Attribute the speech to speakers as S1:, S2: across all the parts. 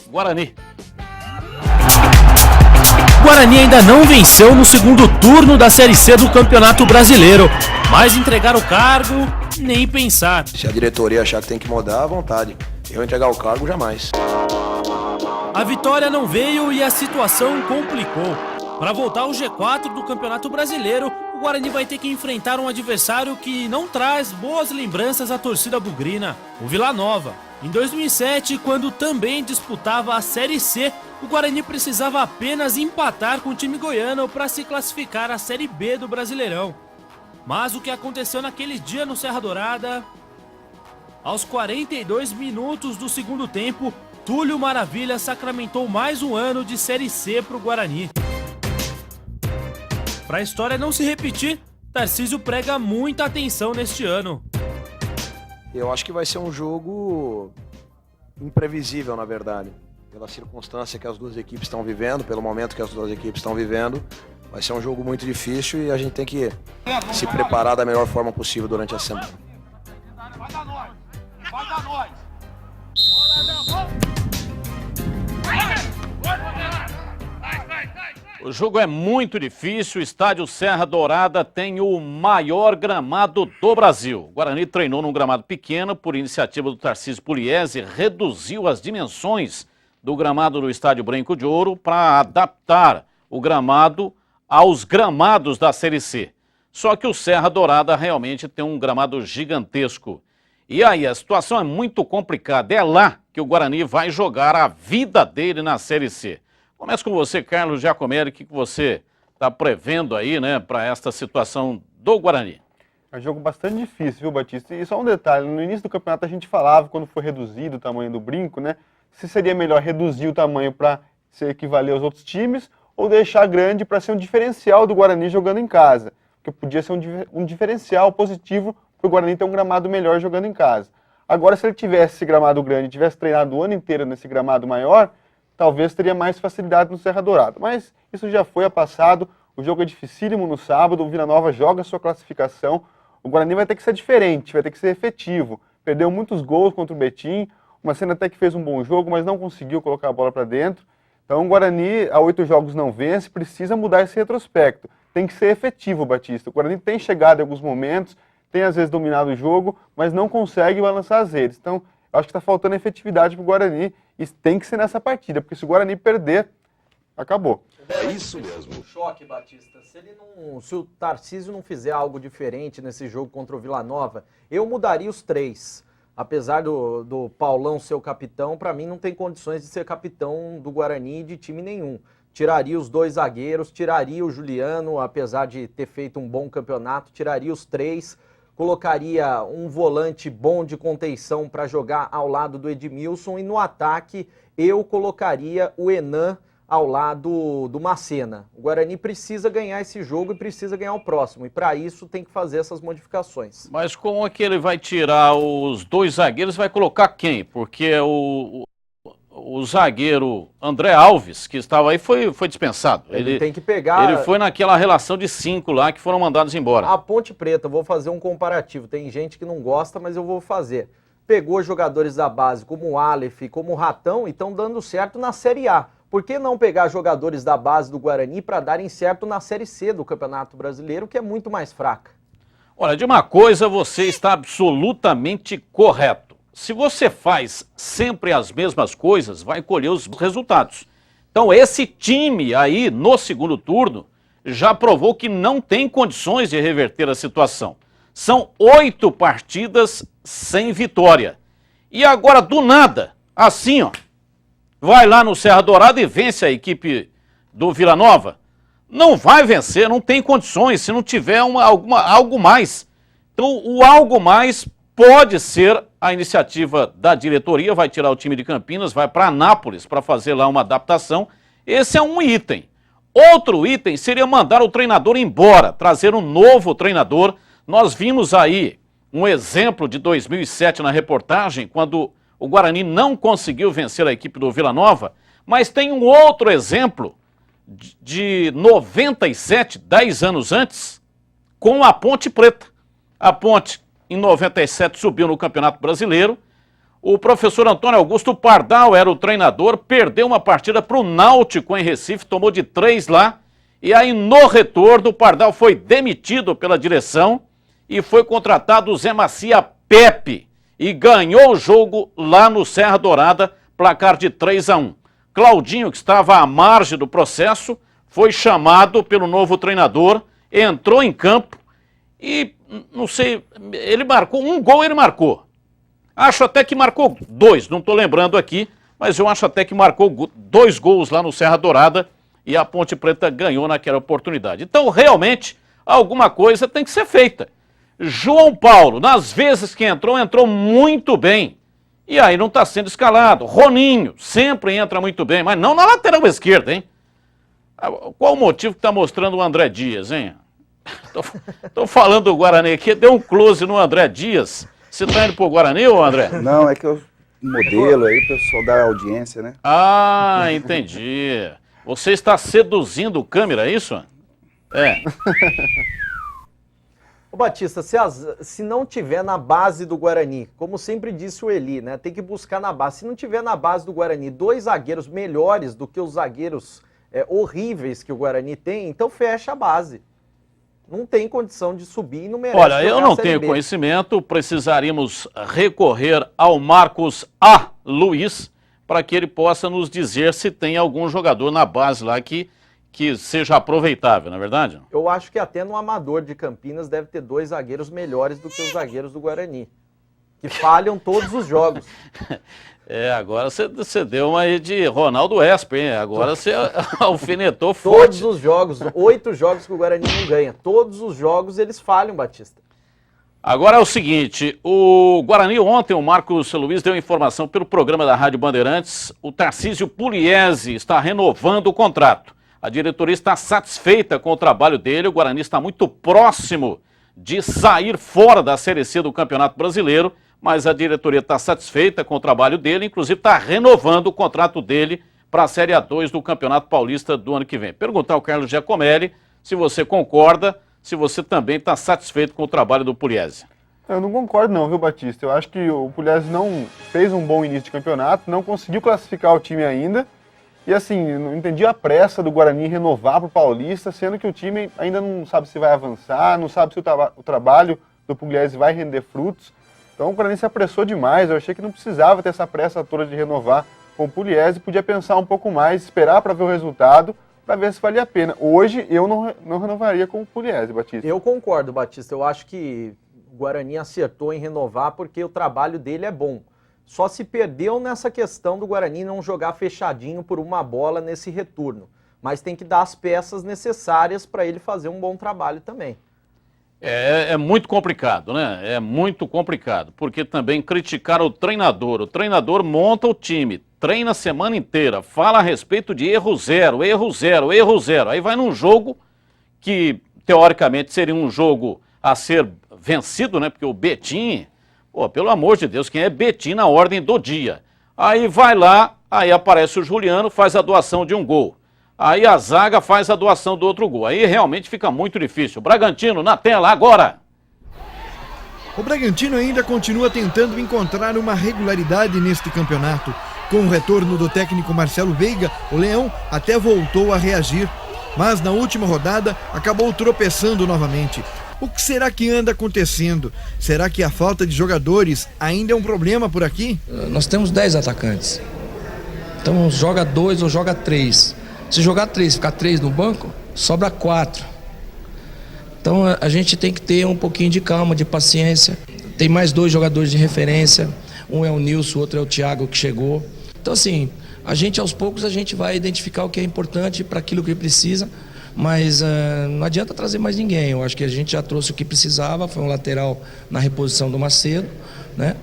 S1: Guarani.
S2: Guarani ainda não venceu no segundo turno da Série C do Campeonato Brasileiro, mas entregar o cargo, nem pensar.
S3: Se a diretoria achar que tem que mudar, à vontade. Eu entregar o cargo, jamais.
S2: A vitória não veio e a situação complicou. Para voltar ao G4 do Campeonato Brasileiro, o Guarani vai ter que enfrentar um adversário que não traz boas lembranças à torcida bugrina, o Vila Nova. Em 2007, quando também disputava a Série C, o Guarani precisava apenas empatar com o time goiano para se classificar à Série B do Brasileirão. Mas o que aconteceu naquele dia no Serra Dourada? Aos 42 minutos do segundo tempo, Túlio Maravilha sacramentou mais um ano de Série C para o Guarani. Para a história não se repetir, Tarcísio prega muita atenção neste ano.
S3: Eu acho que vai ser um jogo imprevisível, na verdade. Pela circunstância que as duas equipes estão vivendo, pelo momento que as duas equipes estão vivendo. Vai ser um jogo muito difícil e a gente tem que se preparar da melhor forma possível durante a semana.
S4: Vai dar nós! Vai dar nós!
S1: O jogo é muito difícil, o estádio Serra Dourada tem o maior gramado do Brasil. O Guarani treinou num gramado pequeno, por iniciativa do Tarcísio Pugliese, reduziu as dimensões do gramado do estádio Branco de Ouro para adaptar o gramado aos gramados da Série C. Só que o Serra Dourada realmente tem um gramado gigantesco. E aí a situação é muito complicada, é lá que o Guarani vai jogar a vida dele na Série C. Começo com você, Carlos Giacomelli, o que você está prevendo aí, né, para esta situação do Guarani?
S5: É um jogo bastante difícil, viu, Batista? E só um detalhe, no início do campeonato a gente falava, quando foi reduzido o tamanho do brinco, né, se seria melhor reduzir o tamanho para se equivaler aos outros times ou deixar grande para ser um diferencial do Guarani jogando em casa, porque podia ser um diferencial positivo para o Guarani ter um gramado melhor jogando em casa. Agora, se ele tivesse esse gramado grande, tivesse treinado o ano inteiro nesse gramado maior, talvez teria mais facilidade no Serra Dourada. Mas isso já foi a passado, o jogo é dificílimo no sábado, o Vila Nova joga a sua classificação, o Guarani vai ter que ser diferente, vai ter que ser efetivo. Perdeu muitos gols contra o Betim, uma cena até que fez um bom jogo, mas não conseguiu colocar a bola para dentro. Então o Guarani, há 8 jogos não vence, precisa mudar esse retrospecto. Tem que ser efetivo, Batista. O Guarani tem chegado em alguns momentos, tem às vezes dominado o jogo, mas não consegue balançar as redes. Então, eu acho que está faltando efetividade para o Guarani e tem que ser nessa partida, porque se o Guarani perder, acabou.
S6: É isso mesmo.
S7: Choque, Batista. Se o Tarcísio não fizer algo diferente nesse jogo contra o Vila Nova, eu mudaria os 3. Apesar do Paulão ser o capitão, para mim não tem condições de ser capitão do Guarani de time nenhum. Tiraria os 2 zagueiros, tiraria o Juliano, apesar de ter feito um bom campeonato, tiraria os 3, colocaria um volante bom de contenção para jogar ao lado do Edmilson e no ataque eu colocaria o Enan ao lado do Macena. O Guarani precisa ganhar esse jogo e precisa ganhar o próximo, e para isso tem que fazer essas modificações.
S1: Mas como é que ele vai tirar os 2 zagueiros, vai colocar quem? Porque o zagueiro André Alves, que estava aí, foi dispensado.
S7: Ele tem que pegar...
S1: Ele foi naquela relação de 5 lá que foram mandados embora.
S7: A Ponte Preta, vou fazer um comparativo. Tem gente que não gosta, mas eu vou fazer. Pegou jogadores da base como o Aleph, como o Ratão e estão dando certo na Série A. Por que não pegar jogadores da base do Guarani para darem certo na Série C do Campeonato Brasileiro, que é muito mais fraca?
S1: Olha, de uma coisa você está absolutamente correto. Se você faz sempre as mesmas coisas, vai colher os resultados. Então esse time aí, no segundo turno, já provou que não tem condições de reverter a situação. São 8 partidas sem vitória. E agora, do nada, assim, ó, vai lá no Serra Dourada e vence a equipe do Vila Nova. Não vai vencer, não tem condições, se não tiver algo mais. Então, o algo mais pode ser a iniciativa da diretoria, vai tirar o time de Campinas, vai para Anápolis para fazer lá uma adaptação. Esse é um item. Outro item seria mandar o treinador embora, trazer um novo treinador. Nós vimos aí um exemplo de 2007 na reportagem, quando o Guarani não conseguiu vencer a equipe do Vila Nova, mas tem um outro exemplo de 97, 10 anos antes, com a Ponte Preta. A Ponte, em 97, subiu no Campeonato Brasileiro. O professor Antônio Augusto Pardal era o treinador, perdeu uma partida para o Náutico em Recife, tomou de 3 lá. E aí, no retorno, o Pardal foi demitido pela direção e foi contratado o Zé Macia Pepe. E ganhou o jogo lá no Serra Dourada, placar de 3-1. Claudinho, que estava à margem do processo, foi chamado pelo novo treinador, entrou em campo e, não sei, ele marcou um gol, ele marcou. Acho até que marcou 2, não estou lembrando aqui, mas eu acho até que marcou 2 gols lá no Serra Dourada e a Ponte Preta ganhou naquela oportunidade. Então, realmente, alguma coisa tem que ser feita. João Paulo, nas vezes que entrou muito bem. E aí não está sendo escalado. Roninho, sempre entra muito bem, mas não na lateral esquerda, hein? Qual o motivo que está mostrando o André Dias, hein? Estou falando do Guarani aqui, deu um close no André Dias. Você está indo pro Guarani, ô André?
S6: Não, é que eu modelo aí, pessoal da audiência, né?
S1: Ah, entendi. Você está seduzindo o câmera, é isso? É.
S7: Ô Batista, se não tiver na base do Guarani, como sempre disse o Eli, né? Tem que buscar na base. Se não tiver na base do Guarani 2 zagueiros melhores do que os zagueiros horríveis que o Guarani tem, então fecha a base. Não tem condição de subir e não merece.
S1: Olha, eu não tenho conhecimento, precisaríamos recorrer ao Marcos A. Luiz para que ele possa nos dizer se tem algum jogador na base lá que seja aproveitável, não é verdade?
S7: Eu acho que até no Amador de Campinas deve ter 2 zagueiros melhores do que os zagueiros do Guarani, que falham todos os jogos.
S1: Agora você deu uma aí de Ronaldo Esper, hein? Agora você alfinetou forte.
S7: Todos os jogos, 8 jogos que o Guarani não ganha, todos os jogos eles falham, Batista.
S1: Agora é o seguinte, o Guarani ontem, o Marcos Luiz deu informação pelo programa da Rádio Bandeirantes, o Tarcísio Pugliese está renovando o contrato. A diretoria está satisfeita com o trabalho dele, o Guarani está muito próximo de sair fora da Série C do Campeonato Brasileiro, mas a diretoria está satisfeita com o trabalho dele, inclusive está renovando o contrato dele para a Série A2 do Campeonato Paulista do ano que vem. Perguntar ao Carlos Giacomelli se você concorda, se você também está satisfeito com o trabalho do Pugliese.
S5: Eu não concordo não, viu, Batista? Eu acho que o Pugliese não fez um bom início de campeonato, não conseguiu classificar o time ainda, e assim, não entendi a pressa do Guarani renovar para o Paulista, sendo que o time ainda não sabe se vai avançar, não sabe se o trabalho do Pugliese vai render frutos. Então o Guarani se apressou demais, eu achei que não precisava ter essa pressa toda de renovar com o Pugliese, podia pensar um pouco mais, esperar para ver o resultado, para ver se valia a pena. Hoje eu não renovaria com o Pugliese, Batista.
S7: Eu concordo, Batista, eu acho que o Guarani acertou em renovar porque o trabalho dele é bom. Só se perdeu nessa questão do Guarani não jogar fechadinho por uma bola nesse retorno. Mas tem que dar as peças necessárias para ele fazer um bom trabalho também.
S1: É muito complicado, né? É muito complicado, porque também criticar o treinador monta o time, treina a semana inteira, fala a respeito de erro zero, aí vai num jogo que teoricamente seria um jogo a ser vencido, né? Porque o Betim, pô, pelo amor de Deus, quem é Betim na ordem do dia? Aí vai lá, aí aparece o Juliano, faz a doação de um gol. Aí a zaga faz a doação do outro gol. Aí realmente fica muito difícil. Bragantino na tela agora.
S8: O Bragantino ainda continua tentando encontrar uma regularidade neste campeonato. Com o retorno do técnico Marcelo Veiga, o Leão até voltou a reagir. Mas na última rodada acabou tropeçando novamente. O que será que anda acontecendo? Será que a falta de jogadores ainda é um problema por aqui?
S9: Nós temos 10 atacantes. Então joga 2 ou joga 3. Se jogar 3, ficar 3 no banco, sobra 4. Então a gente tem que ter um pouquinho de calma, de paciência. Tem mais 2 jogadores de referência. Um é o Nilson, o outro é o Thiago que chegou. Então assim, a gente aos poucos a gente vai identificar o que é importante para aquilo que precisa. Mas não adianta trazer mais ninguém. Eu acho que a gente já trouxe o que precisava. Foi um lateral na reposição do Macedo, né?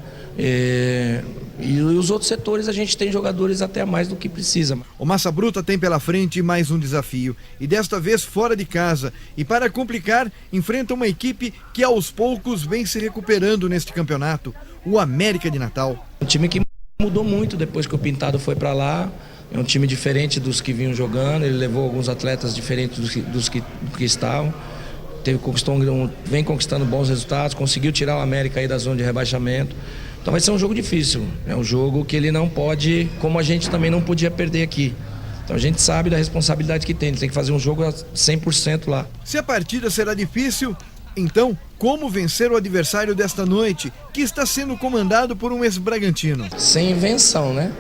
S9: E os outros setores a gente tem jogadores até a mais do que precisa.
S8: O Massa Bruta tem pela frente mais um desafio, e desta vez fora de casa, e para complicar, enfrenta uma equipe que aos poucos vem se recuperando neste campeonato, o América de Natal.
S9: Um time que mudou muito depois que o Pintado foi para lá, é um time diferente dos que vinham jogando, ele levou alguns atletas diferentes dos que estavam. vem conquistando bons resultados, conseguiu tirar o América aí da zona de rebaixamento. Então vai ser um jogo difícil, é um jogo que ele não pode, como a gente também não podia perder aqui. Então a gente sabe da responsabilidade que tem, ele tem que fazer um jogo a 100% lá.
S8: Se a partida será difícil, então como vencer o adversário desta noite, que está sendo comandado por um ex-Bragantino?
S9: Sem invenção, né?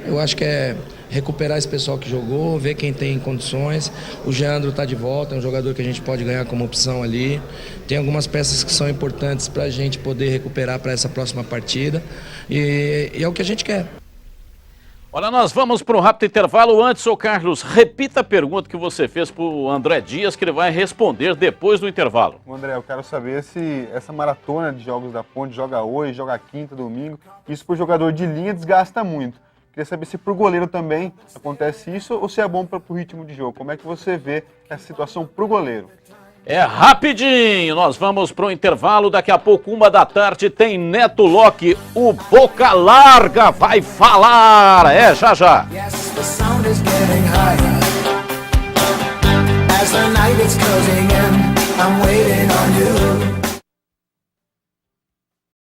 S9: Eu acho que é recuperar esse pessoal que jogou, ver quem tem condições. O Geandro está de volta, é um jogador que a gente pode ganhar como opção ali. Tem algumas peças que são importantes para a gente poder recuperar para essa próxima partida. E é o que a gente quer.
S1: Olha, nós vamos para um rápido intervalo. Antes, ô Carlos, repita a pergunta que você fez para o André Dias, que ele vai responder depois do intervalo.
S5: André, eu quero saber se essa maratona de jogos da Ponte, joga hoje, joga quinta, domingo, isso para o jogador de linha desgasta muito. Queria saber se para o goleiro também acontece isso ou se é bom para o ritmo de jogo. Como é que você vê essa situação para o goleiro?
S1: É rapidinho, nós vamos para o intervalo. Daqui a pouco, 1h da tarde, tem Neto Locke, o Boca Larga vai falar. É, já já.
S10: Yes, the sound is getting higher. As the night is closing in, I'm waiting on you.